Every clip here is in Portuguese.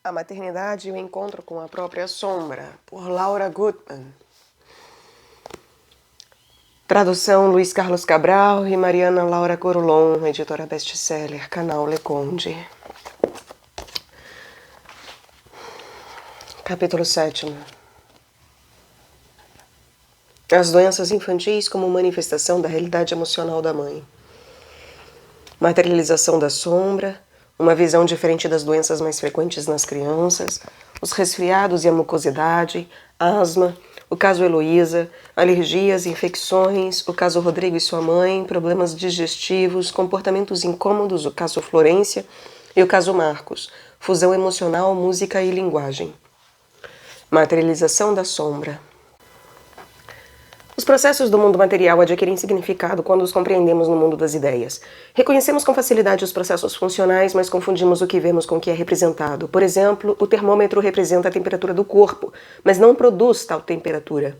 A Maternidade e o Encontro com a Própria Sombra, por Laura Gutman. Tradução Luiz Carlos Cabral e Mariana Laura Corulon, editora best-seller, canal Leconde. Capítulo 7. As doenças infantis como manifestação da realidade emocional da mãe. Materialização da sombra, uma visão diferente das doenças mais frequentes nas crianças, os resfriados e a mucosidade, asma, o caso Heloísa, alergias, infecções, o caso Rodrigo e sua mãe, problemas digestivos, comportamentos incômodos, o caso Florência e o caso Marcos, fusão emocional, música e linguagem. Materialização da sombra. Os processos do mundo material adquirem significado quando os compreendemos no mundo das ideias. Reconhecemos com facilidade os processos funcionais, mas confundimos o que vemos com o que é representado. Por exemplo, o termômetro representa a temperatura do corpo, mas não produz tal temperatura.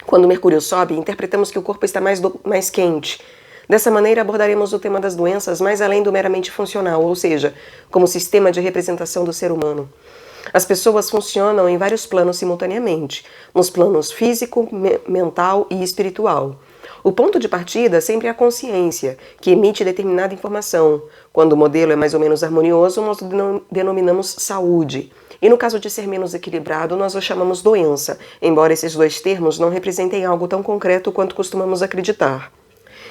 Quando o mercúrio sobe, interpretamos que o corpo está mais quente. Dessa maneira, abordaremos o tema das doenças mais além do meramente funcional, ou seja, como sistema de representação do ser humano. As pessoas funcionam em vários planos simultaneamente, nos planos físico, mental e espiritual. O ponto de partida sempre é a consciência, que emite determinada informação. Quando o modelo é mais ou menos harmonioso, nós o denominamos saúde. E no caso de ser menos equilibrado, nós o chamamos doença, embora esses dois termos não representem algo tão concreto quanto costumamos acreditar.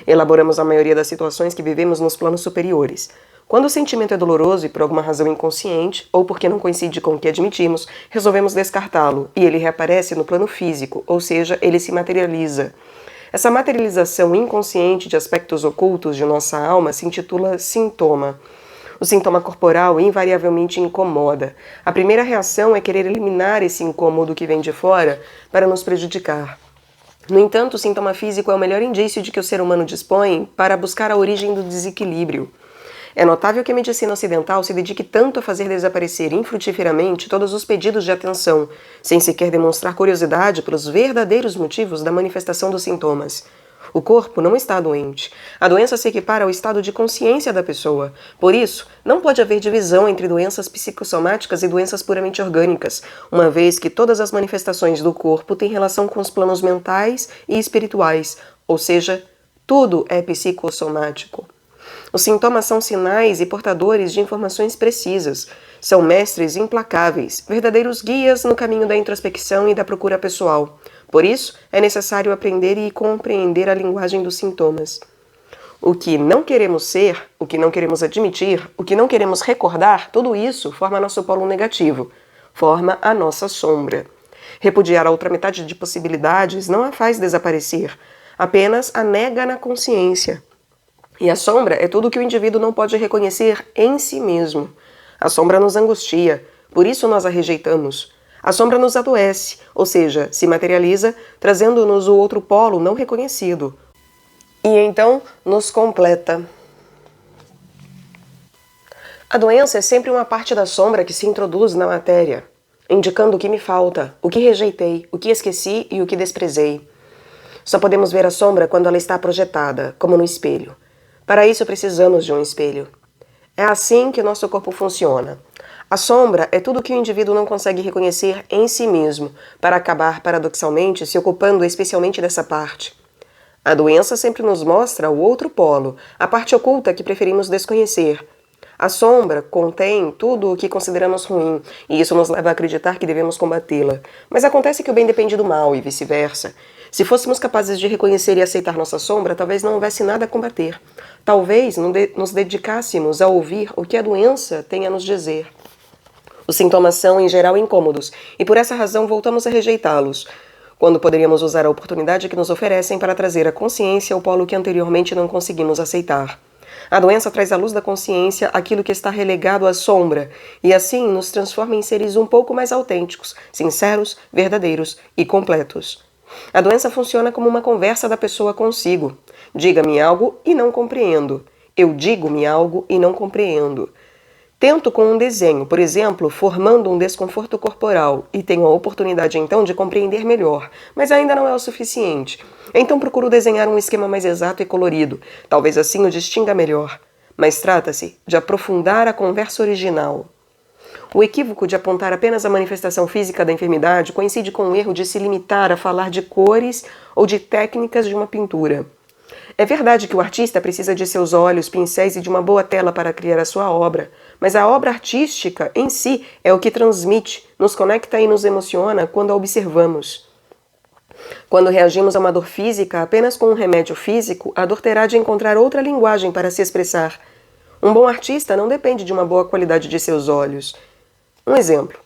Elaboramos a maioria das situações que vivemos nos planos superiores. Quando o sentimento é doloroso e por alguma razão inconsciente, ou porque não coincide com o que admitimos, resolvemos descartá-lo, e ele reaparece no plano físico, ou seja, ele se materializa. Essa materialização inconsciente de aspectos ocultos de nossa alma se intitula sintoma. O sintoma corporal invariavelmente incomoda. A primeira reação é querer eliminar esse incômodo que vem de fora para nos prejudicar. No entanto, o sintoma físico é o melhor indício de que o ser humano dispõe para buscar a origem do desequilíbrio. É notável que a medicina ocidental se dedique tanto a fazer desaparecer infrutíferamente todos os pedidos de atenção, sem sequer demonstrar curiosidade pelos verdadeiros motivos da manifestação dos sintomas. O corpo não está doente. A doença se equipara ao estado de consciência da pessoa. Por isso, não pode haver divisão entre doenças psicossomáticas e doenças puramente orgânicas, uma vez que todas as manifestações do corpo têm relação com os planos mentais e espirituais, ou seja, tudo é psicossomático. Os sintomas são sinais e portadores de informações precisas. São mestres implacáveis, verdadeiros guias no caminho da introspecção e da procura pessoal. Por isso, é necessário aprender e compreender a linguagem dos sintomas. O que não queremos ser, o que não queremos admitir, o que não queremos recordar, tudo isso forma nosso polo negativo, forma a nossa sombra. Repudiar a outra metade de possibilidades não a faz desaparecer, apenas a nega na consciência. E a sombra é tudo que o indivíduo não pode reconhecer em si mesmo. A sombra nos angustia, por isso nós a rejeitamos. A sombra nos adoece, ou seja, se materializa, trazendo-nos o outro polo não reconhecido. E então nos completa. A doença é sempre uma parte da sombra que se introduz na matéria, indicando o que me falta, o que rejeitei, o que esqueci e o que desprezei. Só podemos ver a sombra quando ela está projetada, como no espelho. Para isso precisamos de um espelho. É assim que o nosso corpo funciona. A sombra é tudo que o indivíduo não consegue reconhecer em si mesmo, para acabar, paradoxalmente, se ocupando especialmente dessa parte. A doença sempre nos mostra o outro polo, a parte oculta que preferimos desconhecer. A sombra contém tudo o que consideramos ruim, e isso nos leva a acreditar que devemos combatê-la. Mas acontece que o bem depende do mal, e vice-versa. Se fôssemos capazes de reconhecer e aceitar nossa sombra, talvez não houvesse nada a combater. Talvez nos dedicássemos a ouvir o que a doença tem a nos dizer. Os sintomas são, em geral, incômodos, e por essa razão voltamos a rejeitá-los, quando poderíamos usar a oportunidade que nos oferecem para trazer à consciência o polo que anteriormente não conseguimos aceitar. A doença traz à luz da consciência aquilo que está relegado à sombra, e assim nos transforma em seres um pouco mais autênticos, sinceros, verdadeiros e completos. A doença funciona como uma conversa da pessoa consigo. Diga-me algo e não compreendo. Eu digo-me algo e não compreendo. Tento com um desenho, por exemplo, formando um desconforto corporal, e tenho a oportunidade então de compreender melhor, mas ainda não é o suficiente. Então procuro desenhar um esquema mais exato e colorido, talvez assim o distinga melhor. Mas trata-se de aprofundar a conversa original. O equívoco de apontar apenas a manifestação física da enfermidade coincide com o erro de se limitar a falar de cores ou de técnicas de uma pintura. É verdade que o artista precisa de seus olhos, pincéis e de uma boa tela para criar a sua obra, mas a obra artística em si é o que transmite, nos conecta e nos emociona quando a observamos. Quando reagimos a uma dor física apenas com um remédio físico, a dor terá de encontrar outra linguagem para se expressar. Um bom artista não depende de uma boa qualidade de seus olhos. Um exemplo.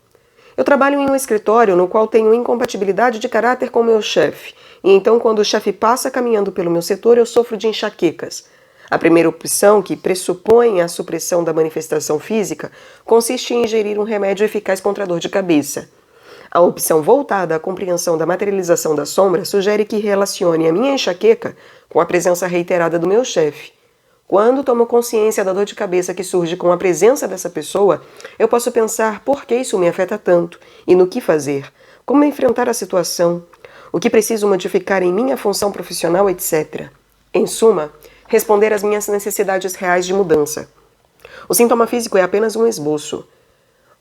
Eu trabalho em um escritório no qual tenho incompatibilidade de caráter com meu chefe, e então quando o chefe passa caminhando pelo meu setor eu sofro de enxaquecas. A primeira opção, que pressupõe a supressão da manifestação física, consiste em ingerir um remédio eficaz contra a dor de cabeça. A opção voltada à compreensão da materialização da sombra sugere que relacione a minha enxaqueca com a presença reiterada do meu chefe. Quando tomo consciência da dor de cabeça que surge com a presença dessa pessoa, eu posso pensar por que isso me afeta tanto e no que fazer, como enfrentar a situação, o que preciso modificar em minha função profissional, etc. Em suma, responder às minhas necessidades reais de mudança. O sintoma físico é apenas um esboço.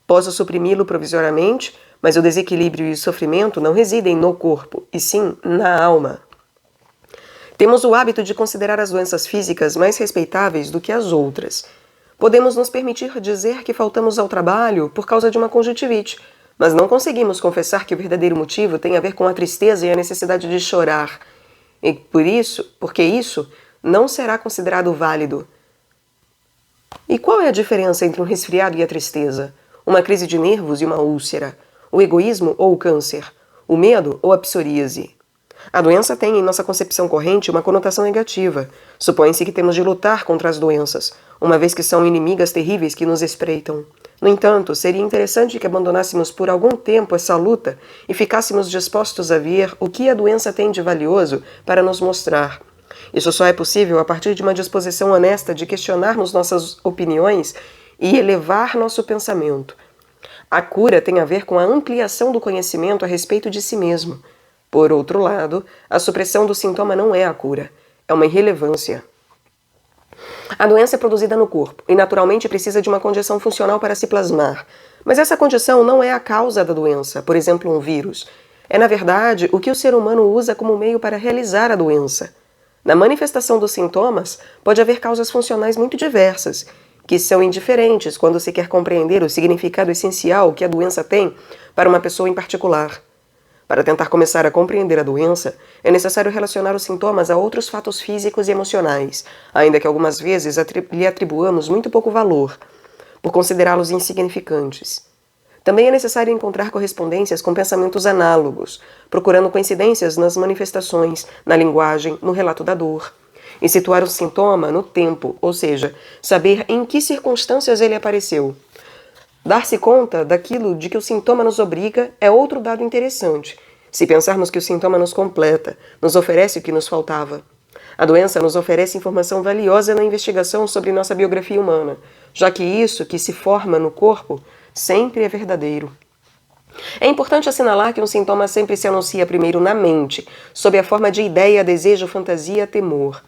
Posso suprimi-lo provisoriamente, mas o desequilíbrio e o sofrimento não residem no corpo, e sim na alma. Temos o hábito de considerar as doenças físicas mais respeitáveis do que as outras. Podemos nos permitir dizer que faltamos ao trabalho por causa de uma conjuntivite, mas não conseguimos confessar que o verdadeiro motivo tem a ver com a tristeza e a necessidade de chorar. E porque isso não será considerado válido. E qual é a diferença entre um resfriado e a tristeza? Uma crise de nervos e uma úlcera? O egoísmo ou o câncer? O medo ou a psoríase? A doença tem, em nossa concepção corrente, uma conotação negativa. Supõe-se que temos de lutar contra as doenças, uma vez que são inimigas terríveis que nos espreitam. No entanto, seria interessante que abandonássemos por algum tempo essa luta e ficássemos dispostos a ver o que a doença tem de valioso para nos mostrar. Isso só é possível a partir de uma disposição honesta de questionarmos nossas opiniões e elevar nosso pensamento. A cura tem a ver com a ampliação do conhecimento a respeito de si mesmo. Por outro lado, a supressão do sintoma não é a cura, é uma irrelevância. A doença é produzida no corpo e naturalmente precisa de uma condição funcional para se plasmar. Mas essa condição não é a causa da doença, por exemplo, um vírus. É, na verdade, o que o ser humano usa como meio para realizar a doença. Na manifestação dos sintomas, pode haver causas funcionais muito diversas, que são indiferentes quando se quer compreender o significado essencial que a doença tem para uma pessoa em particular. Para tentar começar a compreender a doença, é necessário relacionar os sintomas a outros fatos físicos e emocionais, ainda que algumas vezes lhe atribuamos muito pouco valor, por considerá-los insignificantes. Também é necessário encontrar correspondências com pensamentos análogos, procurando coincidências nas manifestações, na linguagem, no relato da dor. E situar o sintoma no tempo, ou seja, saber em que circunstâncias ele apareceu. Dar-se conta daquilo de que o sintoma nos obriga é outro dado interessante, se pensarmos que o sintoma nos completa, nos oferece o que nos faltava. A doença nos oferece informação valiosa na investigação sobre nossa biografia humana, já que isso que se forma no corpo sempre é verdadeiro. É importante assinalar que um sintoma sempre se anuncia primeiro na mente, sob a forma de ideia, desejo, fantasia, temor.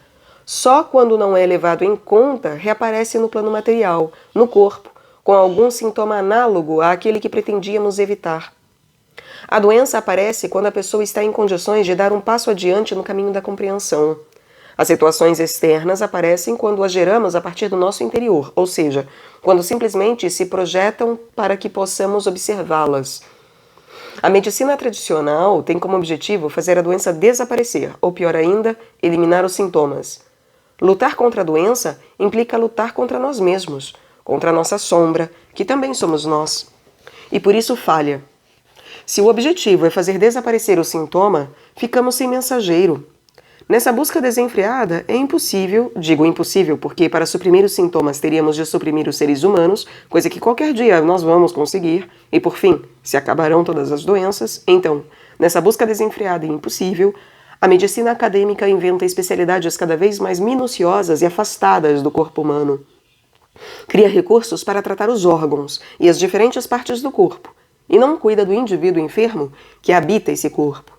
Só quando não é levado em conta, reaparece no plano material, no corpo, com algum sintoma análogo àquele que pretendíamos evitar. A doença aparece quando a pessoa está em condições de dar um passo adiante no caminho da compreensão. As situações externas aparecem quando as geramos a partir do nosso interior, ou seja, quando simplesmente se projetam para que possamos observá-las. A medicina tradicional tem como objetivo fazer a doença desaparecer, ou pior ainda, eliminar os sintomas. Lutar contra a doença implica lutar contra nós mesmos, contra a nossa sombra, que também somos nós. E por isso falha. Se o objetivo é fazer desaparecer o sintoma, ficamos sem mensageiro. Nessa busca desenfreada, é impossível, digo impossível porque para suprimir os sintomas teríamos de suprimir os seres humanos, coisa que qualquer dia nós vamos conseguir, e por fim, se acabarão todas as doenças, então, nessa busca desenfreada e impossível, a medicina acadêmica inventa especialidades cada vez mais minuciosas e afastadas do corpo humano. Cria recursos para tratar os órgãos e as diferentes partes do corpo, e não cuida do indivíduo enfermo que habita esse corpo.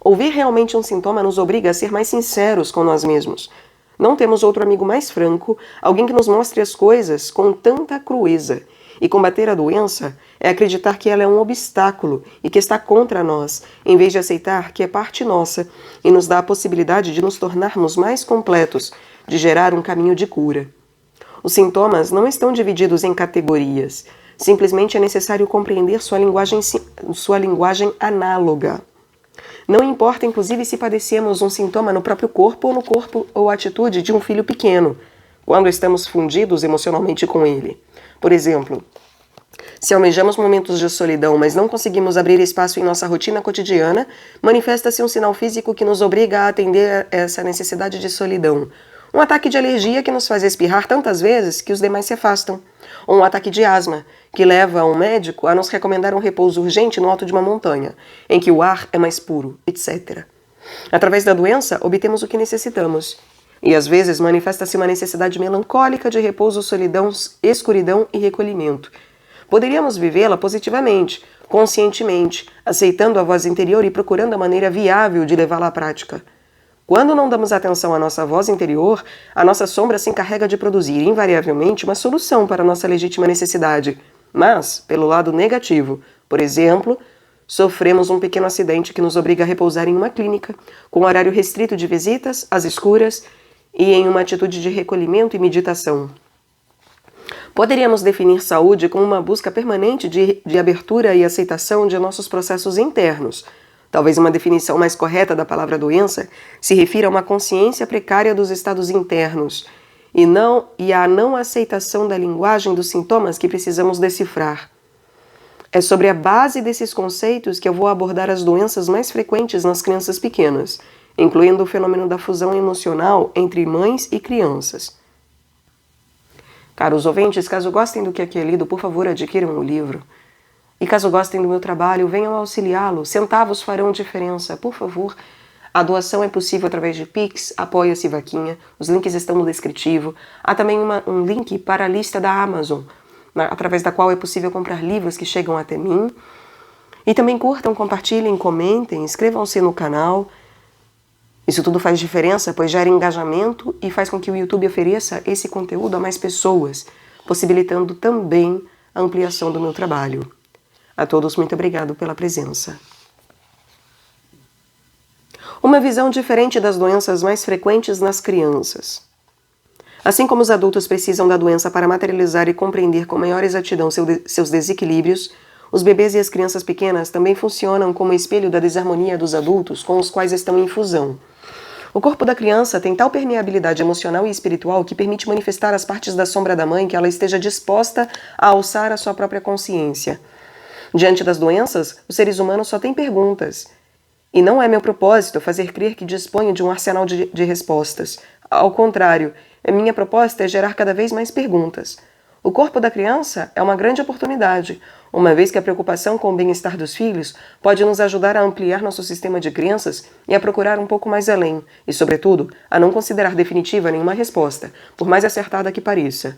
Ouvir realmente um sintoma nos obriga a ser mais sinceros com nós mesmos. Não temos outro amigo mais franco, alguém que nos mostre as coisas com tanta crueza. E combater a doença é acreditar que ela é um obstáculo e que está contra nós, em vez de aceitar que é parte nossa e nos dá a possibilidade de nos tornarmos mais completos, de gerar um caminho de cura. Os sintomas não estão divididos em categorias. Simplesmente é necessário compreender sua linguagem análoga. Não importa, inclusive, se padecemos um sintoma no próprio corpo ou no corpo ou atitude de um filho pequeno, quando estamos fundidos emocionalmente com ele. Por exemplo, se almejamos momentos de solidão, mas não conseguimos abrir espaço em nossa rotina cotidiana, manifesta-se um sinal físico que nos obriga a atender a essa necessidade de solidão. Um ataque de alergia que nos faz espirrar tantas vezes que os demais se afastam. Ou um ataque de asma, que leva um médico a nos recomendar um repouso urgente no alto de uma montanha, em que o ar é mais puro, etc. Através da doença, obtemos o que necessitamos. E às vezes manifesta-se uma necessidade melancólica de repouso, solidão, escuridão e recolhimento. Poderíamos vivê-la positivamente, conscientemente, aceitando a voz interior e procurando a maneira viável de levá-la à prática. Quando não damos atenção à nossa voz interior, a nossa sombra se encarrega de produzir, invariavelmente, uma solução para a nossa legítima necessidade. Mas, pelo lado negativo, por exemplo, sofremos um pequeno acidente que nos obriga a repousar em uma clínica, com horário restrito de visitas, às escuras e em uma atitude de recolhimento e meditação. Poderíamos definir saúde como uma busca permanente de abertura e aceitação de nossos processos internos. Talvez uma definição mais correta da palavra doença se refira a uma consciência precária dos estados internos e à não aceitação da linguagem dos sintomas que precisamos decifrar. É sobre a base desses conceitos que eu vou abordar as doenças mais frequentes nas crianças pequenas, incluindo o fenômeno da fusão emocional entre mães e crianças. Caros ouvintes, caso gostem do que aqui é lido, por favor, adquiram o livro. E caso gostem do meu trabalho, venham auxiliá-lo. Centavos farão diferença, por favor. A doação é possível através de Pix, Apoia-se Vaquinha. Os links estão no descritivo. Há também um link para a lista da Amazon, através da qual é possível comprar livros que chegam até mim. E também curtam, compartilhem, comentem, inscrevam-se no canal. Isso tudo faz diferença, pois gera engajamento e faz com que o YouTube ofereça esse conteúdo a mais pessoas, possibilitando também a ampliação do meu trabalho. A todos, muito obrigado pela presença. Uma visão diferente das doenças mais frequentes nas crianças. Assim como os adultos precisam da doença para materializar e compreender com maior exatidão seus desequilíbrios, Os bebês e as crianças pequenas também funcionam como espelho da desarmonia dos adultos com os quais estão em fusão. O corpo da criança tem tal permeabilidade emocional e espiritual que permite manifestar as partes da sombra da mãe que ela esteja disposta a alçar a sua própria consciência. Diante das doenças, os seres humanos só têm perguntas. E não é meu propósito fazer crer que disponho de um arsenal de respostas. Ao contrário, minha proposta é gerar cada vez mais perguntas. O corpo da criança é uma grande oportunidade, uma vez que a preocupação com o bem-estar dos filhos pode nos ajudar a ampliar nosso sistema de crenças e a procurar um pouco mais além, e, sobretudo, a não considerar definitiva nenhuma resposta, por mais acertada que pareça.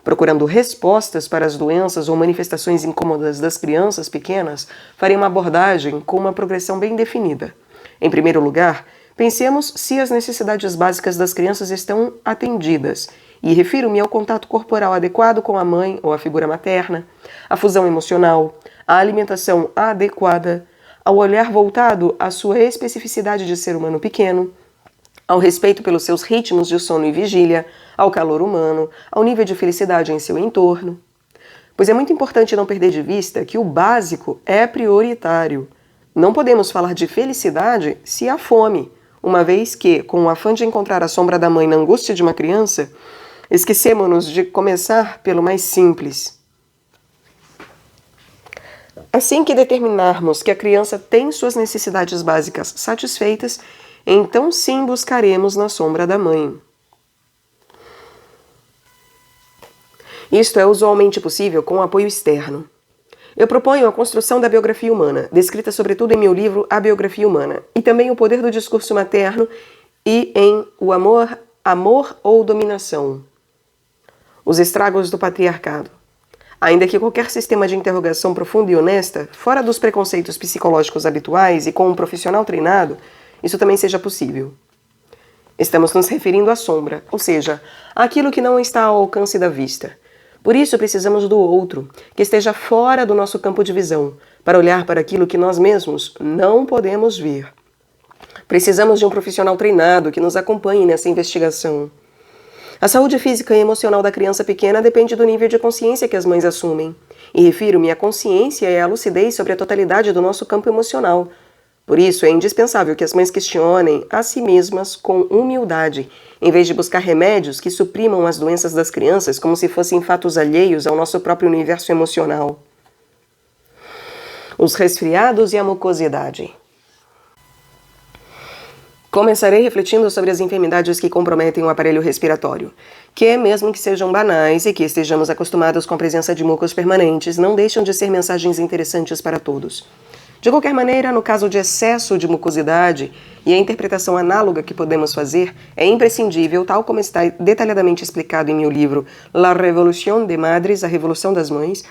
Procurando respostas para as doenças ou manifestações incômodas das crianças pequenas, farei uma abordagem com uma progressão bem definida. Em primeiro lugar, pensemos se as necessidades básicas das crianças estão atendidas, e refiro-me ao contato corporal adequado com a mãe ou a figura materna, à fusão emocional, à alimentação adequada, ao olhar voltado à sua especificidade de ser humano pequeno, ao respeito pelos seus ritmos de sono e vigília, ao calor humano, ao nível de felicidade em seu entorno. Pois é muito importante não perder de vista que o básico é prioritário. Não podemos falar de felicidade se há fome, uma vez que, com o afã de encontrar a sombra da mãe na angústia de uma criança, esquecemos-nos de começar pelo mais simples. Assim que determinarmos que a criança tem suas necessidades básicas satisfeitas, então sim buscaremos na sombra da mãe. Isto é usualmente possível com apoio externo. Eu proponho a construção da biografia humana, descrita sobretudo em meu livro A Biografia Humana, e também o poder do discurso materno e em O Amor, Amor ou Dominação. Os estragos do patriarcado. Ainda que qualquer sistema de interrogação profunda e honesta, fora dos preconceitos psicológicos habituais e com um profissional treinado, isso também seja possível. Estamos nos referindo à sombra, ou seja, àquilo que não está ao alcance da vista. Por isso precisamos do outro, que esteja fora do nosso campo de visão, para olhar para aquilo que nós mesmos não podemos ver. Precisamos de um profissional treinado que nos acompanhe nessa investigação. A saúde física e emocional da criança pequena depende do nível de consciência que as mães assumem. E refiro-me à consciência e à lucidez sobre a totalidade do nosso campo emocional. Por isso, é indispensável que as mães questionem a si mesmas com humildade, em vez de buscar remédios que suprimam as doenças das crianças como se fossem fatos alheios ao nosso próprio universo emocional. Os resfriados e a mucosidade. Começarei refletindo sobre as enfermidades que comprometem o aparelho respiratório, que, mesmo que sejam banais e que estejamos acostumados com a presença de mucos permanentes, não deixam de ser mensagens interessantes para todos. De qualquer maneira, no caso de excesso de mucosidade e a interpretação análoga que podemos fazer, é imprescindível, tal como está detalhadamente explicado em meu livro La Révolution des Madres, A Revolução das Mães,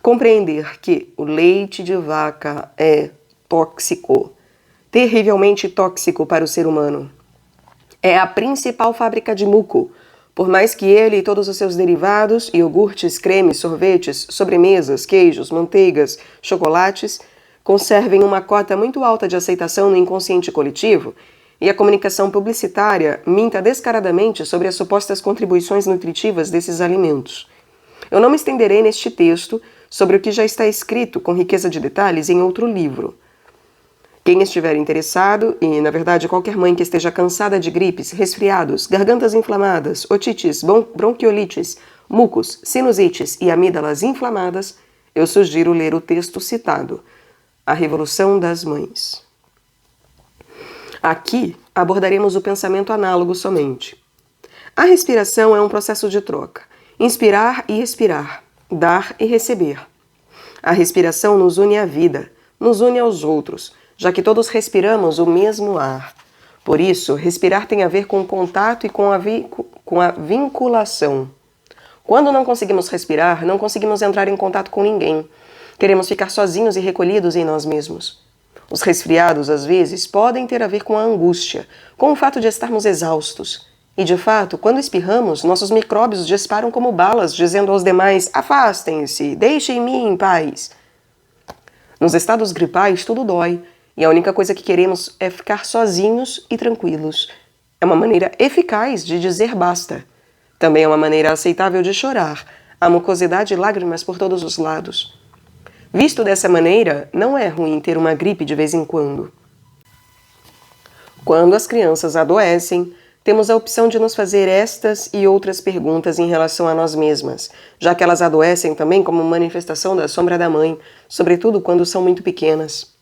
compreender que o leite de vaca é tóxico, terrivelmente tóxico para o ser humano. É a principal fábrica de muco, por mais que ele e todos os seus derivados, iogurtes, cremes, sorvetes, sobremesas, queijos, manteigas, chocolates, conservem uma cota muito alta de aceitação no inconsciente coletivo, e a comunicação publicitária minta descaradamente sobre as supostas contribuições nutritivas desses alimentos. Eu não me estenderei neste texto sobre o que já está escrito com riqueza de detalhes em outro livro. Quem estiver interessado, e na verdade qualquer mãe que esteja cansada de gripes, resfriados, gargantas inflamadas, otites, bronquiolites, mucos, sinusites e amígdalas inflamadas, eu sugiro ler o texto citado, A Revolução das Mães. Aqui abordaremos o pensamento análogo somente. A respiração é um processo de troca. Inspirar e expirar, dar e receber. A respiração nos une à vida, nos une aos outros, já que todos respiramos o mesmo ar. Por isso, respirar tem a ver com o contato e com a vinculação. Quando não conseguimos respirar, não conseguimos entrar em contato com ninguém. Queremos ficar sozinhos e recolhidos em nós mesmos. Os resfriados, às vezes, podem ter a ver com a angústia, com o fato de estarmos exaustos. E, de fato, quando espirramos, nossos micróbios disparam como balas, dizendo aos demais: afastem-se, deixem-me em paz. Nos estados gripais, tudo dói, e a única coisa que queremos é ficar sozinhos e tranquilos. É uma maneira eficaz de dizer basta. Também é uma maneira aceitável de chorar, a mucosidade e lágrimas por todos os lados. Visto dessa maneira, não é ruim ter uma gripe de vez em quando. Quando as crianças adoecem, temos a opção de nos fazer estas e outras perguntas em relação a nós mesmas, já que elas adoecem também como manifestação da sombra da mãe, sobretudo quando são muito pequenas.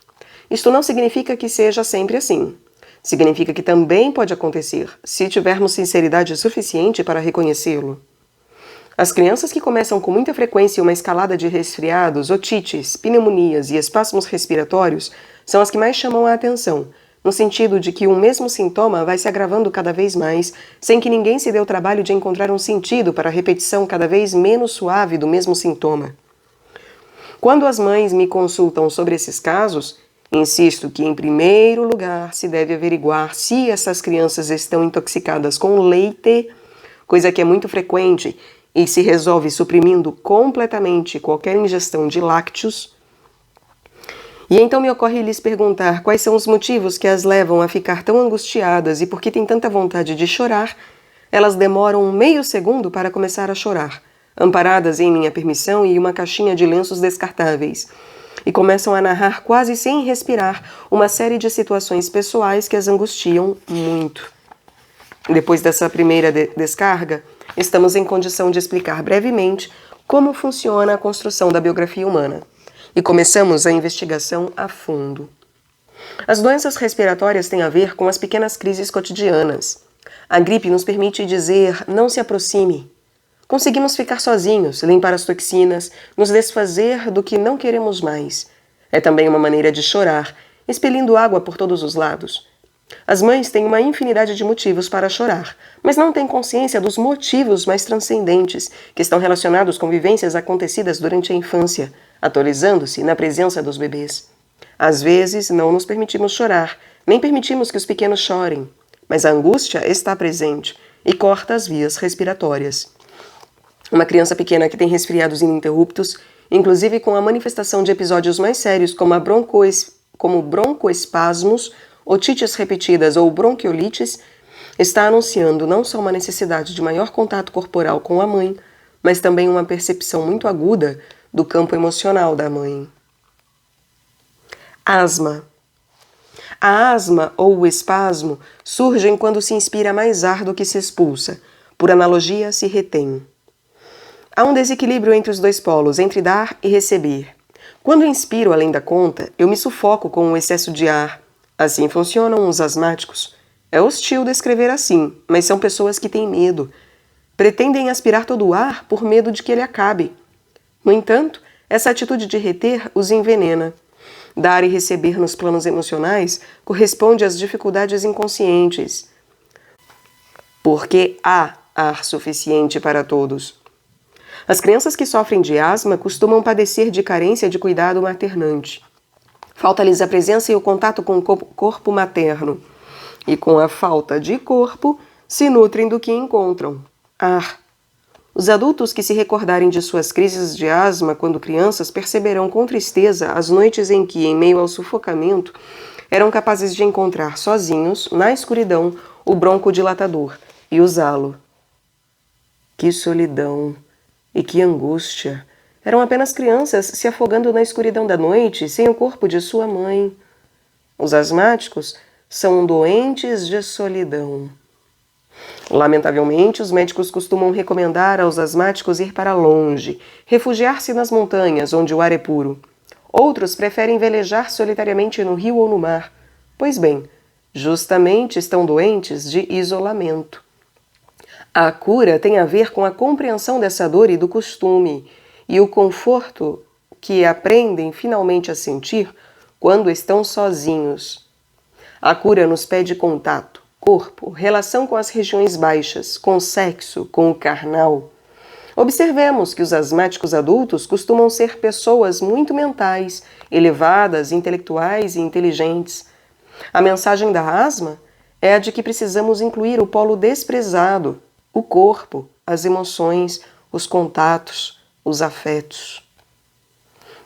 Isto não significa que seja sempre assim. Significa que também pode acontecer, se tivermos sinceridade suficiente para reconhecê-lo. As crianças que começam com muita frequência uma escalada de resfriados, otites, pneumonias e espasmos respiratórios são as que mais chamam a atenção, no sentido de que um mesmo sintoma vai se agravando cada vez mais, sem que ninguém se dê o trabalho de encontrar um sentido para a repetição cada vez menos suave do mesmo sintoma. Quando as mães me consultam sobre esses casos, insisto que, em primeiro lugar, se deve averiguar se essas crianças estão intoxicadas com leite, coisa que é muito frequente e se resolve suprimindo completamente qualquer ingestão de lácteos. E então me ocorre lhes perguntar quais são os motivos que as levam a ficar tão angustiadas e por que têm tanta vontade de chorar, elas demoram meio segundo para começar a chorar, amparadas em minha permissão e uma caixinha de lenços descartáveis, e começam a narrar quase sem respirar uma série de situações pessoais que as angustiam muito. Depois dessa primeira descarga, estamos em condição de explicar brevemente como funciona a construção da biografia humana. E começamos a investigação a fundo. As doenças respiratórias têm a ver com as pequenas crises cotidianas. A gripe nos permite dizer, não se aproxime. Conseguimos ficar sozinhos, limpar as toxinas, nos desfazer do que não queremos mais. É também uma maneira de chorar, expelindo água por todos os lados. As mães têm uma infinidade de motivos para chorar, mas não têm consciência dos motivos mais transcendentes, que estão relacionados com vivências acontecidas durante a infância, atualizando-se na presença dos bebês. Às vezes, não nos permitimos chorar, nem permitimos que os pequenos chorem, mas a angústia está presente e corta as vias respiratórias. Uma criança pequena que tem resfriados ininterruptos, inclusive com a manifestação de episódios mais sérios como broncoespasmos, otites repetidas ou bronquiolites, está anunciando não só uma necessidade de maior contato corporal com a mãe, mas também uma percepção muito aguda do campo emocional da mãe. Asma. A asma ou o espasmo surgem quando se inspira mais ar do que se expulsa. Por analogia, se retém. Há um desequilíbrio entre os dois polos, entre dar e receber. Quando inspiro além da conta, eu me sufoco com o excesso de ar. Assim funcionam os asmáticos. É hostil descrever assim, mas são pessoas que têm medo. Pretendem aspirar todo o ar por medo de que ele acabe. No entanto, essa atitude de reter os envenena. Dar e receber nos planos emocionais corresponde às dificuldades inconscientes. Porque há ar suficiente para todos. As crianças que sofrem de asma costumam padecer de carência de cuidado maternante. Falta-lhes a presença e o contato com o corpo materno. E com a falta de corpo, se nutrem do que encontram: ar. Os adultos que se recordarem de suas crises de asma quando crianças perceberão com tristeza as noites em que, em meio ao sufocamento, eram capazes de encontrar sozinhos, na escuridão, o broncodilatador e usá-lo. Que solidão e que angústia! Eram apenas crianças se afogando na escuridão da noite, sem o corpo de sua mãe. Os asmáticos são doentes de solidão. Lamentavelmente, os médicos costumam recomendar aos asmáticos ir para longe, refugiar-se nas montanhas, onde o ar é puro. Outros preferem velejar solitariamente no rio ou no mar. Pois bem, justamente estão doentes de isolamento. A cura tem a ver com a compreensão dessa dor e do costume, e o conforto que aprendem finalmente a sentir quando estão sozinhos. A cura nos pede contato, corpo, relação com as regiões baixas, com o sexo, com o carnal. Observemos que os asmáticos adultos costumam ser pessoas muito mentais, elevadas, intelectuais e inteligentes. A mensagem da asma é a de que precisamos incluir o polo desprezado, o corpo, as emoções, os contatos, os afetos.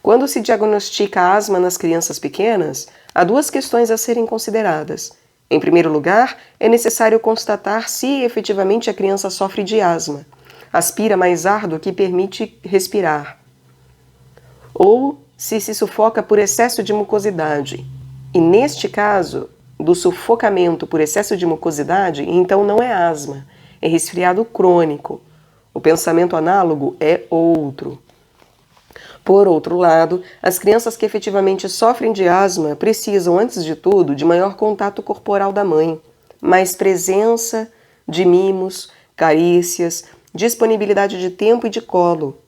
Quando se diagnostica asma nas crianças pequenas, há duas questões a serem consideradas. Em primeiro lugar, é necessário constatar se efetivamente a criança sofre de asma, aspira mais ar do que permite respirar, ou se sufoca por excesso de mucosidade. E neste caso, do sufocamento por excesso de mucosidade, então não é asma, é resfriado crônico. O pensamento análogo é outro. Por outro lado, as crianças que efetivamente sofrem de asma precisam, antes de tudo, de maior contato corporal da mãe, mais presença de mimos, carícias, disponibilidade de tempo e de colo.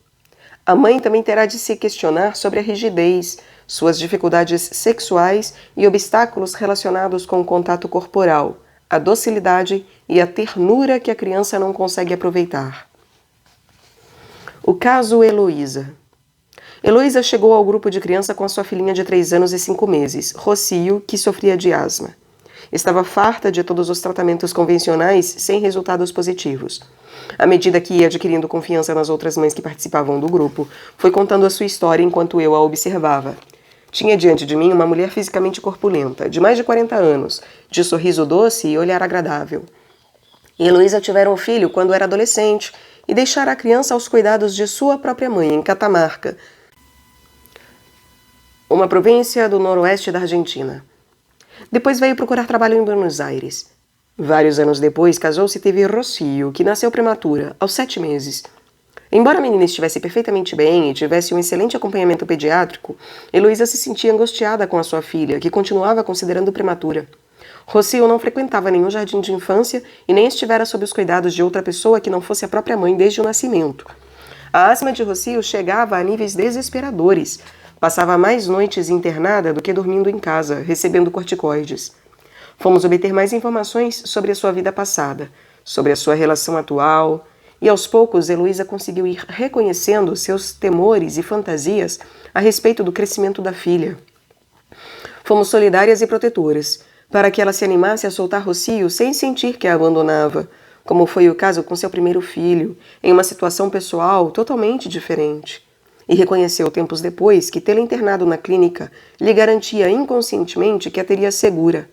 A mãe também terá de se questionar sobre a rigidez, suas dificuldades sexuais e obstáculos relacionados com o contato corporal, a docilidade e a ternura que a criança não consegue aproveitar. O caso Heloísa. Heloísa chegou ao grupo de criança com a sua filhinha de 3 anos e 5 meses, Rocio, que sofria de asma. Estava farta de todos os tratamentos convencionais sem resultados positivos. À medida que ia adquirindo confiança nas outras mães que participavam do grupo, foi contando a sua história enquanto eu a observava. Tinha diante de mim uma mulher fisicamente corpulenta, de mais de 40 anos, de sorriso doce e olhar agradável. E Heloísa tivera um filho quando era adolescente e deixara a criança aos cuidados de sua própria mãe, em Catamarca, uma província do noroeste da Argentina. Depois veio procurar trabalho em Buenos Aires. Vários anos depois, casou-se e teve Rocio, que nasceu prematura, aos 7 meses. Embora a menina estivesse perfeitamente bem e tivesse um excelente acompanhamento pediátrico, Heloísa se sentia angustiada com a sua filha, que continuava considerando prematura. Rocio não frequentava nenhum jardim de infância e nem estivera sob os cuidados de outra pessoa que não fosse a própria mãe desde o nascimento. A asma de Rocio chegava a níveis desesperadores. Passava mais noites internada do que dormindo em casa, recebendo corticoides. Fomos obter mais informações sobre a sua vida passada, sobre a sua relação atual, e aos poucos Heloísa conseguiu ir reconhecendo seus temores e fantasias a respeito do crescimento da filha. Fomos solidárias e protetoras, para que ela se animasse a soltar Rocio sem sentir que a abandonava, como foi o caso com seu primeiro filho, em uma situação pessoal totalmente diferente. E reconheceu tempos depois que tê-la internado na clínica lhe garantia inconscientemente que a teria segura.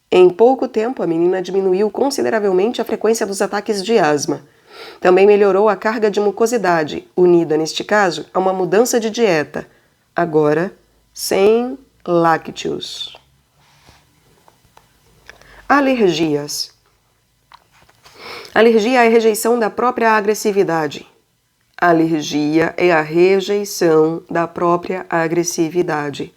Em pouco tempo, a menina diminuiu consideravelmente a frequência dos ataques de asma. Também melhorou a carga de mucosidade, unida, neste caso, a uma mudança de dieta, agora sem lácteos. Alergias. Alergia é a rejeição da própria agressividade. Alergia é a rejeição da própria agressividade.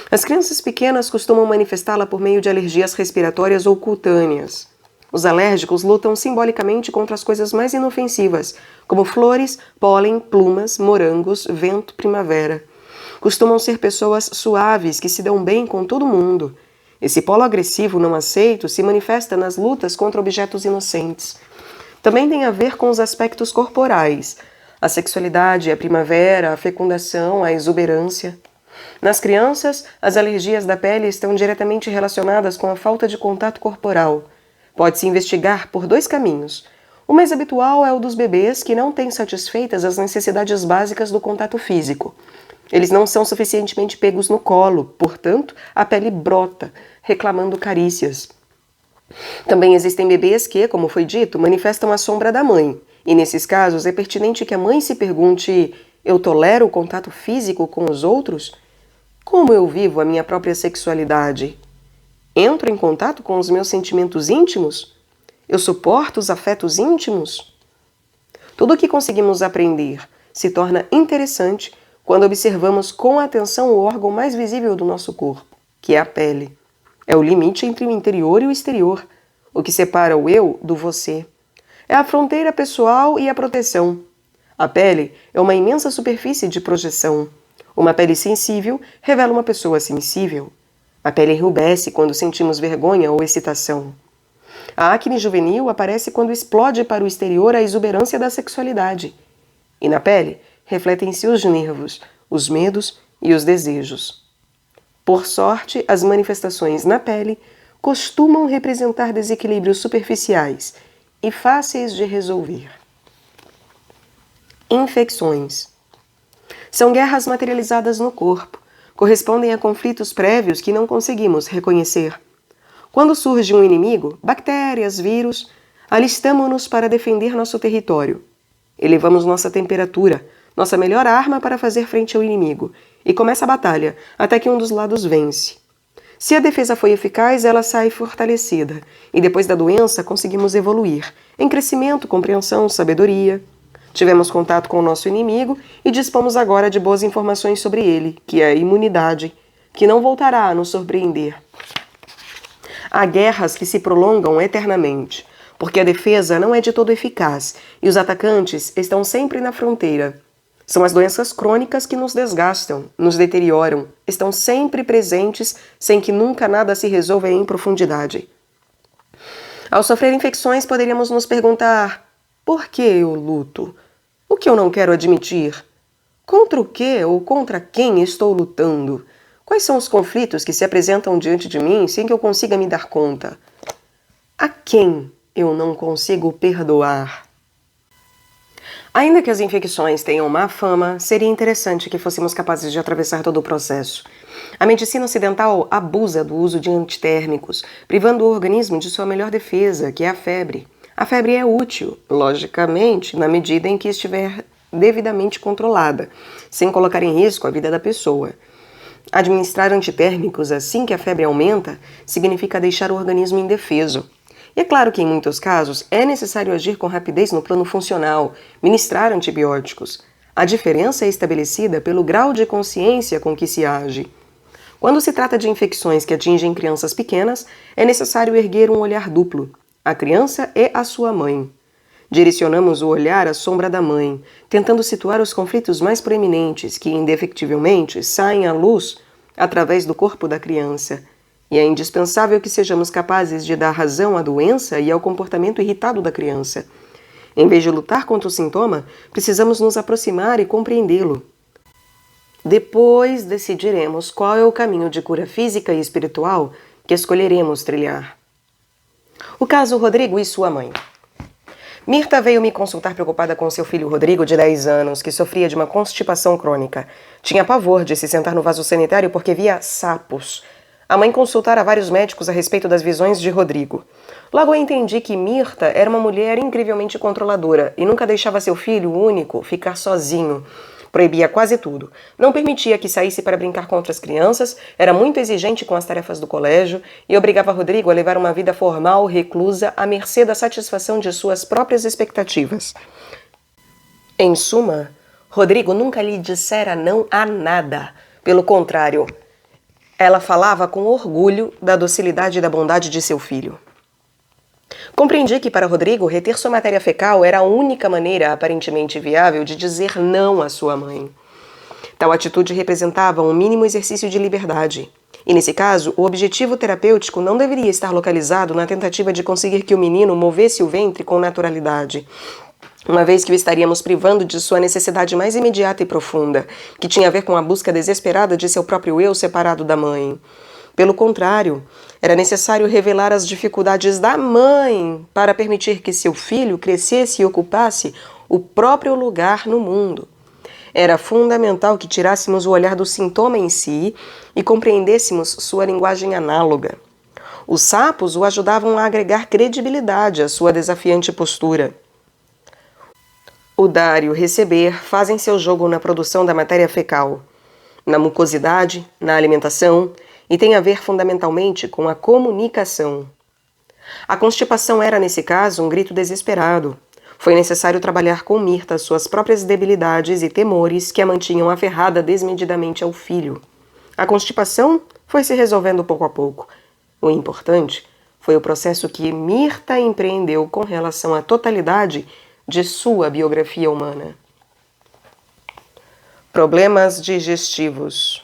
As crianças pequenas costumam manifestá-la por meio de alergias respiratórias ou cutâneas. Os alérgicos lutam simbolicamente contra as coisas mais inofensivas, como flores, pólen, plumas, morangos, vento, primavera. Costumam ser pessoas suaves que se dão bem com todo mundo. Esse polo agressivo não aceito se manifesta nas lutas contra objetos inocentes. Também tem a ver com os aspectos corporais, a sexualidade, a primavera, a fecundação, a exuberância. Nas crianças, as alergias da pele estão diretamente relacionadas com a falta de contato corporal. Pode-se investigar por 2 caminhos. O mais habitual é o dos bebês que não têm satisfeitas as necessidades básicas do contato físico. Eles não são suficientemente pegos no colo, portanto, a pele brota, reclamando carícias. Também existem bebês que, como foi dito, manifestam a sombra da mãe. E nesses casos é pertinente que a mãe se pergunte: eu tolero o contato físico com os outros? Como eu vivo a minha própria sexualidade? Entro em contato com os meus sentimentos íntimos? Eu suporto os afetos íntimos? Tudo o que conseguimos aprender se torna interessante quando observamos com atenção o órgão mais visível do nosso corpo, que é a pele. É o limite entre o interior e o exterior, o que separa o eu do você. É a fronteira pessoal e a proteção. A pele é uma imensa superfície de projeção. Uma pele sensível revela uma pessoa sensível. A pele enrubesce quando sentimos vergonha ou excitação. A acne juvenil aparece quando explode para o exterior a exuberância da sexualidade. E na pele refletem-se os nervos, os medos e os desejos. Por sorte, as manifestações na pele costumam representar desequilíbrios superficiais e fáceis de resolver. Infecções. São guerras materializadas no corpo, correspondem a conflitos prévios que não conseguimos reconhecer. Quando surge um inimigo, bactérias, vírus, alistamo-nos para defender nosso território. Elevamos nossa temperatura, nossa melhor arma para fazer frente ao inimigo, e começa a batalha, até que um dos lados vence. Se a defesa foi eficaz, ela sai fortalecida, e depois da doença conseguimos evoluir, em crescimento, compreensão, sabedoria. Tivemos contato com o nosso inimigo e dispomos agora de boas informações sobre ele, que é a imunidade, que não voltará a nos surpreender. Há guerras que se prolongam eternamente, porque a defesa não é de todo eficaz e os atacantes estão sempre na fronteira. São as doenças crônicas que nos desgastam, nos deterioram, estão sempre presentes sem que nunca nada se resolva em profundidade. Ao sofrer infecções, poderíamos nos perguntar: por que eu luto? O que eu não quero admitir? Contra o que ou contra quem estou lutando? Quais são os conflitos que se apresentam diante de mim sem que eu consiga me dar conta? A quem eu não consigo perdoar? Ainda que as infecções tenham má fama, seria interessante que fôssemos capazes de atravessar todo o processo. A medicina ocidental abusa do uso de antitérmicos, privando o organismo de sua melhor defesa, que é a febre. A febre é útil, logicamente, na medida em que estiver devidamente controlada, sem colocar em risco a vida da pessoa. Administrar antitérmicos assim que a febre aumenta significa deixar o organismo indefeso. E é claro que, em muitos casos, é necessário agir com rapidez no plano funcional, ministrar antibióticos. A diferença é estabelecida pelo grau de consciência com que se age. Quando se trata de infecções que atingem crianças pequenas, é necessário erguer um olhar duplo. A criança é a sua mãe. Direcionamos o olhar à sombra da mãe, tentando situar os conflitos mais proeminentes que, indefectivelmente, saem à luz através do corpo da criança. E é indispensável que sejamos capazes de dar razão à doença e ao comportamento irritado da criança. Em vez de lutar contra o sintoma, precisamos nos aproximar e compreendê-lo. Depois decidiremos qual é o caminho de cura física e espiritual que escolheremos trilhar. O caso Rodrigo e sua mãe. Mirta veio me consultar preocupada com seu filho Rodrigo, de 10 anos, que sofria de uma constipação crônica. Tinha pavor de se sentar no vaso sanitário porque via sapos. A mãe consultara vários médicos a respeito das visões de Rodrigo. Logo eu entendi que Mirta era uma mulher incrivelmente controladora e nunca deixava seu filho único ficar sozinho. Proibia quase tudo. Não permitia que saísse para brincar com outras crianças, era muito exigente com as tarefas do colégio e obrigava Rodrigo a levar uma vida formal, reclusa, à mercê da satisfação de suas próprias expectativas. Em suma, Rodrigo nunca lhe dissera não a nada. Pelo contrário, ela falava com orgulho da docilidade e da bondade de seu filho. Compreendi que para Rodrigo reter sua matéria fecal era a única maneira aparentemente viável de dizer não à sua mãe. Tal atitude representava um mínimo exercício de liberdade. E nesse caso, o objetivo terapêutico não deveria estar localizado na tentativa de conseguir que o menino movesse o ventre com naturalidade, uma vez que o estaríamos privando de sua necessidade mais imediata e profunda, que tinha a ver com a busca desesperada de seu próprio eu separado da mãe. Pelo contrário, era necessário revelar as dificuldades da mãe para permitir que seu filho crescesse e ocupasse o próprio lugar no mundo. Era fundamental que tirássemos o olhar do sintoma em si e compreendêssemos sua linguagem análoga. Os sapos o ajudavam a agregar credibilidade à sua desafiante postura. O dar e o receber fazem seu jogo na produção da matéria fecal, na mucosidade, na alimentação, e tem a ver fundamentalmente com a comunicação. A constipação era, nesse caso, um grito desesperado. Foi necessário trabalhar com Mirta suas próprias debilidades e temores que a mantinham aferrada desmedidamente ao filho. A constipação foi se resolvendo pouco a pouco. O importante foi o processo que Mirta empreendeu com relação à totalidade de sua biografia humana. Problemas digestivos.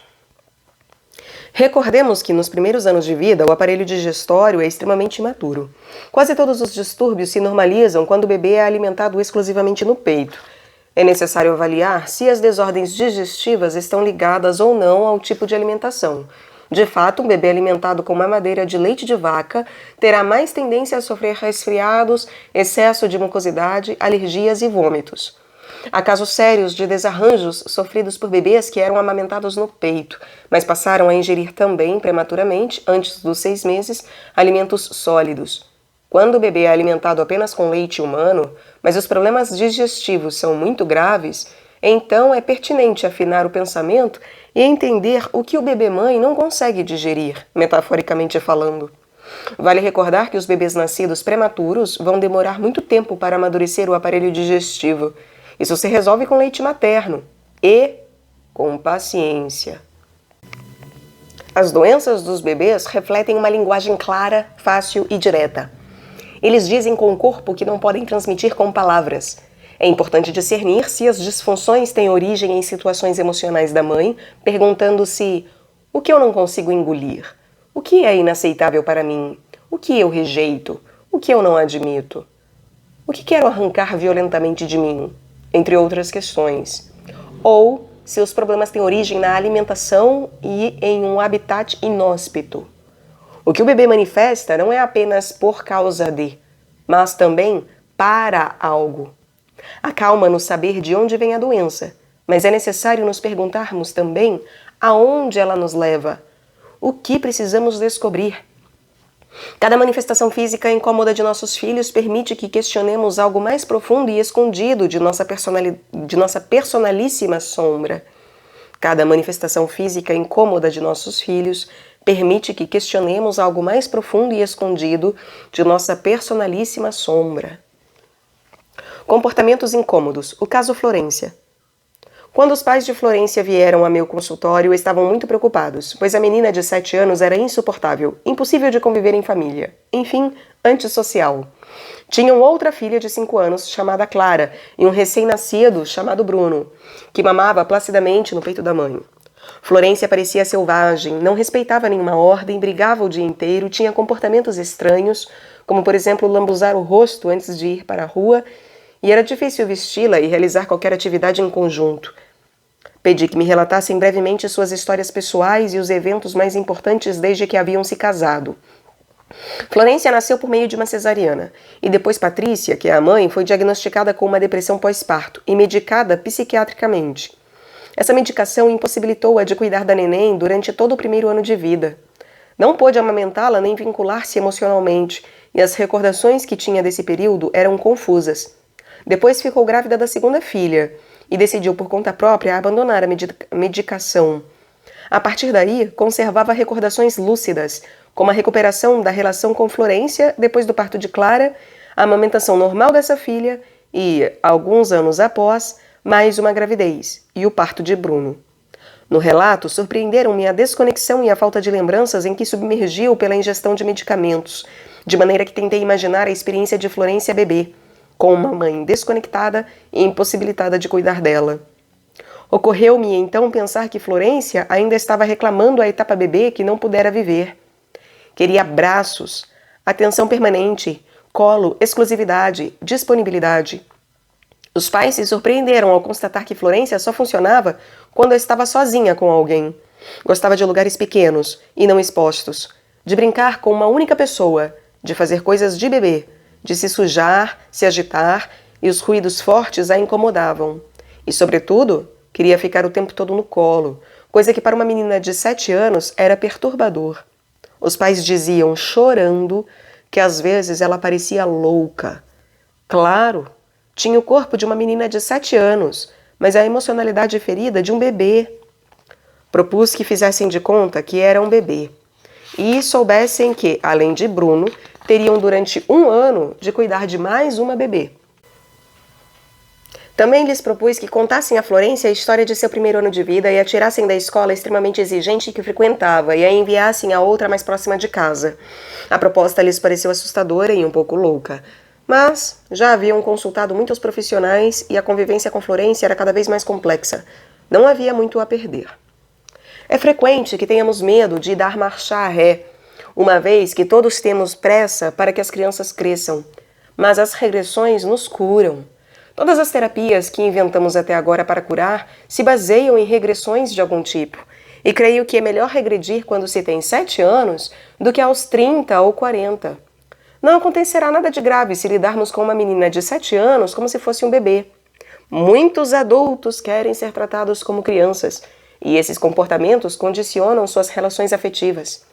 Recordemos que nos primeiros anos de vida o aparelho digestório é extremamente imaturo. Quase todos os distúrbios se normalizam quando o bebê é alimentado exclusivamente no peito. É necessário avaliar se as desordens digestivas estão ligadas ou não ao tipo de alimentação. De fato, um bebê alimentado com mamadeira de leite de vaca terá mais tendência a sofrer resfriados, excesso de mucosidade, alergias e vômitos. Há casos sérios de desarranjos sofridos por bebês que eram amamentados no peito, mas passaram a ingerir também, prematuramente, antes dos 6 meses, alimentos sólidos. Quando o bebê é alimentado apenas com leite humano, mas os problemas digestivos são muito graves, Então é pertinente afinar o pensamento e entender o que o bebê-mãe não consegue digerir, metaforicamente falando. Vale recordar que os bebês nascidos prematuros vão demorar muito tempo para amadurecer o aparelho digestivo. Isso se resolve com leite materno e com paciência. As doenças dos bebês refletem uma linguagem clara, fácil e direta. Eles dizem com o corpo que não podem transmitir com palavras. É importante discernir se as disfunções têm origem em situações emocionais da mãe, perguntando-se: o que eu não consigo engolir? O que é inaceitável para mim? O que eu rejeito? O que eu não admito? O que quero arrancar violentamente de mim? Entre outras questões. Ou se os problemas têm origem na alimentação e em um habitat inóspito. O que o bebê manifesta não é apenas por causa de, mas também para algo. Acalma-nos saber de onde vem a doença, mas é necessário nos perguntarmos também aonde ela nos leva. O que precisamos descobrir? Cada manifestação física incômoda de nossos filhos permite que questionemos algo mais profundo e escondido de nossa personalíssima sombra. Cada manifestação física incômoda de nossos filhos permite que questionemos algo mais profundo e escondido de nossa personalíssima sombra. Comportamentos incômodos. O caso Florência. Quando os pais de Florência vieram a meu consultório, estavam muito preocupados, pois a menina de 7 anos era insuportável, impossível de conviver em família, enfim, antissocial. Tinham outra filha de 5 anos, chamada Clara, e um recém-nascido, chamado Bruno, que mamava placidamente no peito da mãe. Florência parecia selvagem, não respeitava nenhuma ordem, brigava o dia inteiro, tinha comportamentos estranhos, como por exemplo lambuzar o rosto antes de ir para a rua, e era difícil vesti-la e realizar qualquer atividade em conjunto. Pedi que me relatassem brevemente suas histórias pessoais e os eventos mais importantes desde que haviam se casado. Florência nasceu por meio de uma cesariana, e depois Patrícia, que é a mãe, foi diagnosticada com uma depressão pós-parto e medicada psiquiatricamente. Essa medicação impossibilitou-a de cuidar da neném durante todo o primeiro ano de vida. Não pôde amamentá-la nem vincular-se emocionalmente, e as recordações que tinha desse período eram confusas. Depois ficou grávida da segunda filha e decidiu por conta própria abandonar a medicação. A partir daí, conservava recordações lúcidas, como a recuperação da relação com Florência depois do parto de Clara, a amamentação normal dessa filha e, alguns anos após, mais uma gravidez e o parto de Bruno. No relato, surpreenderam-me a desconexão e a falta de lembranças em que submergiu pela ingestão de medicamentos, de maneira que tentei imaginar a experiência de Florência bebê, com uma mãe desconectada e impossibilitada de cuidar dela. Ocorreu-me então pensar que Florência ainda estava reclamando a etapa bebê que não pudera viver. Queria abraços, atenção permanente, colo, exclusividade, disponibilidade. Os pais se surpreenderam ao constatar que Florência só funcionava quando estava sozinha com alguém. Gostava de lugares pequenos e não expostos, de brincar com uma única pessoa, de fazer coisas de bebê, de se sujar, se agitar, e os ruídos fortes a incomodavam. E, sobretudo, queria ficar o tempo todo no colo, coisa que para uma menina de 7 anos era perturbador. Os pais diziam, chorando, que às vezes ela parecia louca. Claro, tinha o corpo de uma menina de 7 anos, mas a emocionalidade ferida de um bebê. Propus que fizessem de conta que era um bebê. E soubessem que, além de Bruno, teriam durante 1 ano de cuidar de mais uma bebê. Também lhes propus que contassem a Florência a história de seu primeiro ano de vida e a tirassem da escola extremamente exigente que frequentava e a enviassem a outra mais próxima de casa. A proposta lhes pareceu assustadora e um pouco louca, mas já haviam consultado muitos profissionais e a convivência com Florência era cada vez mais complexa. Não havia muito a perder. É frequente que tenhamos medo de dar marcha ré, uma vez que todos temos pressa para que as crianças cresçam, mas as regressões nos curam. Todas as terapias que inventamos até agora para curar se baseiam em regressões de algum tipo, e creio que é melhor regredir quando se tem 7 anos do que aos 30 ou 40. Não acontecerá nada de grave se lidarmos com uma menina de 7 anos como se fosse um bebê. Muitos adultos querem ser tratados como crianças, e esses comportamentos condicionam suas relações afetivas.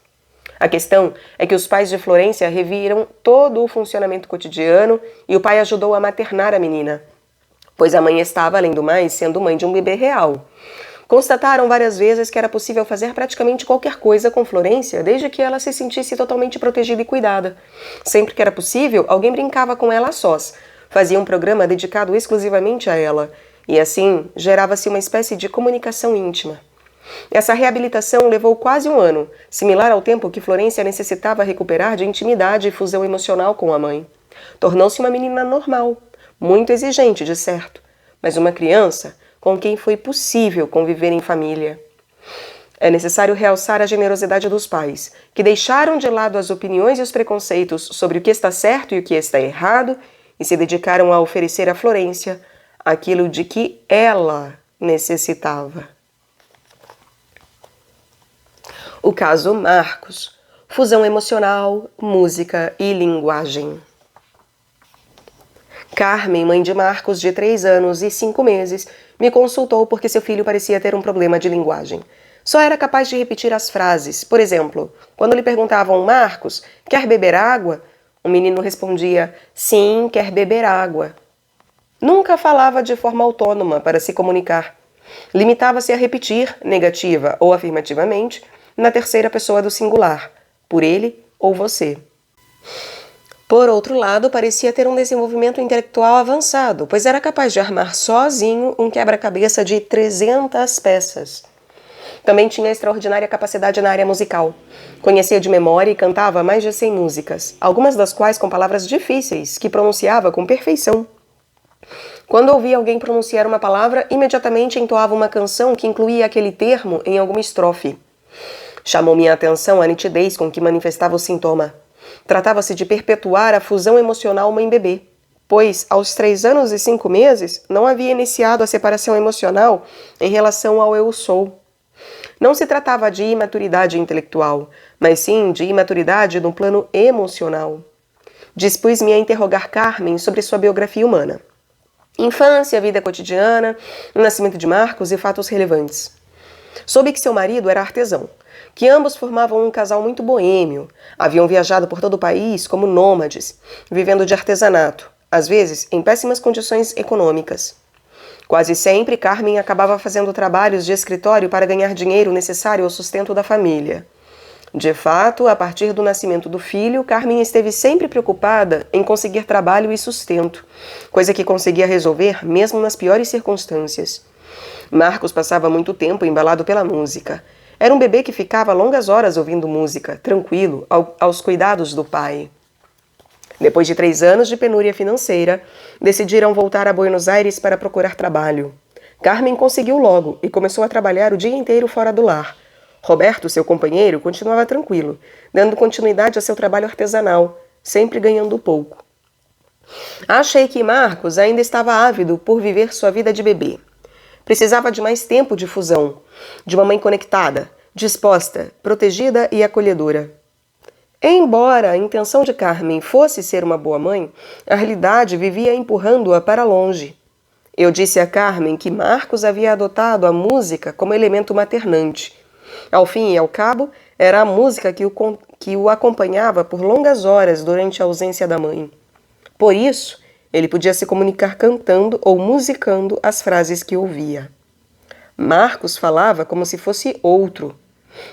A questão é que os pais de Florência reviram todo o funcionamento cotidiano e o pai ajudou a maternar a menina. pois a mãe estava, além do mais, sendo mãe de um bebê real. Constataram várias vezes que era possível fazer praticamente qualquer coisa com Florência, desde que ela se sentisse totalmente protegida e cuidada. Sempre que era possível, alguém brincava com ela a sós, fazia um programa dedicado exclusivamente a ela, e assim gerava-se uma espécie de comunicação íntima. Essa reabilitação levou quase um ano, similar ao tempo que Florência necessitava recuperar de intimidade e fusão emocional com a mãe. Tornou-se uma menina normal, muito exigente, de certo, mas uma criança com quem foi possível conviver em família. É necessário realçar a generosidade dos pais, que deixaram de lado as opiniões e os preconceitos sobre o que está certo e o que está errado e se dedicaram a oferecer a Florência aquilo de que ela necessitava. O caso Marcos. Fusão emocional, música e linguagem. Carmen, mãe de Marcos, de 3 anos e 5 meses, me consultou porque seu filho parecia ter um problema de linguagem. Só era capaz de repetir as frases. Por exemplo, quando lhe perguntavam: Marcos, quer beber água? O menino respondia: sim, quer beber água. Nunca falava de forma autônoma para se comunicar. Limitava-se a repetir, negativa ou afirmativamente, na terceira pessoa do singular, por ele ou você. Por outro lado, parecia ter um desenvolvimento intelectual avançado, pois era capaz de armar sozinho um quebra-cabeça de 300 peças. Também tinha extraordinária capacidade na área musical. Conhecia de memória e cantava mais de 100 músicas, algumas das quais com palavras difíceis, que pronunciava com perfeição. Quando ouvia alguém pronunciar uma palavra, imediatamente entoava uma canção que incluía aquele termo em alguma estrofe. Chamou minha atenção a nitidez com que manifestava o sintoma. Tratava-se de perpetuar a fusão emocional mãe-bebê, pois, aos 3 anos e 5 meses, não havia iniciado a separação emocional em relação ao eu sou. Não se tratava de imaturidade intelectual, mas sim de imaturidade no plano emocional. Dispus-me a interrogar Carmen sobre sua biografia humana. Infância, vida cotidiana, o nascimento de Marcos e fatos relevantes. Soube que seu marido era artesão, que ambos formavam um casal muito boêmio, haviam viajado por todo o país como nômades, vivendo de artesanato, às vezes em péssimas condições econômicas. Quase sempre, Carmen acabava fazendo trabalhos de escritório para ganhar dinheiro necessário ao sustento da família. De fato, a partir do nascimento do filho, Carmen esteve sempre preocupada em conseguir trabalho e sustento, coisa que conseguia resolver mesmo nas piores circunstâncias. Marcos passava muito tempo embalado pela música. Era um bebê que ficava longas horas ouvindo música, tranquilo, aos cuidados do pai. Depois de 3 anos de penúria financeira, decidiram voltar a Buenos Aires para procurar trabalho. Carmen conseguiu logo e começou a trabalhar o dia inteiro fora do lar. Roberto, seu companheiro, continuava tranquilo, dando continuidade a seu trabalho artesanal, sempre ganhando pouco. Achei que Marcos ainda estava ávido por viver sua vida de bebê. Precisava de mais tempo de fusão, de uma mãe conectada, disposta, protegida e acolhedora. Embora a intenção de Carmen fosse ser uma boa mãe, a realidade vivia empurrando-a para longe. Eu disse a Carmen que Marcos havia adotado a música como elemento maternante. Ao fim e ao cabo, era a música que o acompanhava por longas horas durante a ausência da mãe. Por isso, ele podia se comunicar cantando ou musicando as frases que ouvia. Marcos falava como se fosse outro.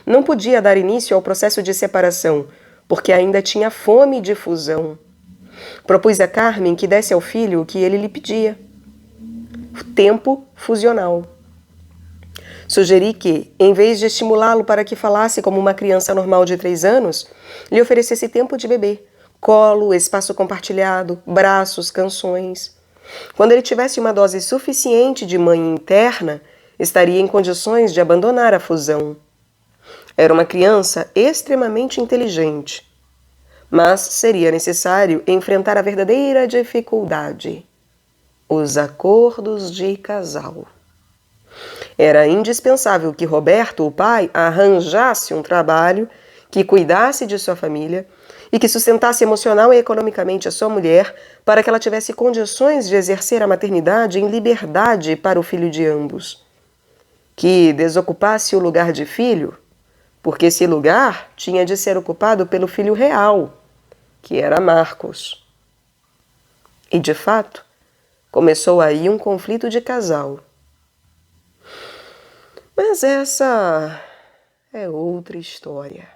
Não podia dar início ao processo de separação, porque ainda tinha fome de fusão. Propus a Carmen que desse ao filho o que ele lhe pedia. Tempo fusional. Sugeri que, em vez de estimulá-lo para que falasse como uma criança normal de 3 anos, lhe oferecesse tempo de bebê, colo, espaço compartilhado, braços, canções. Quando ele tivesse uma dose suficiente de mãe interna, estaria em condições de abandonar a fusão. Era uma criança extremamente inteligente, mas seria necessário enfrentar a verdadeira dificuldade: os acordos de casal. Era indispensável que Roberto, o pai, arranjasse um trabalho que cuidasse de sua família e que sustentasse emocional e economicamente a sua mulher para que ela tivesse condições de exercer a maternidade em liberdade para o filho de ambos. Que desocupasse o lugar de filho, porque esse lugar tinha de ser ocupado pelo filho real, que era Marcos. E, de fato, Começou aí um conflito de casal. Mas essa é outra história.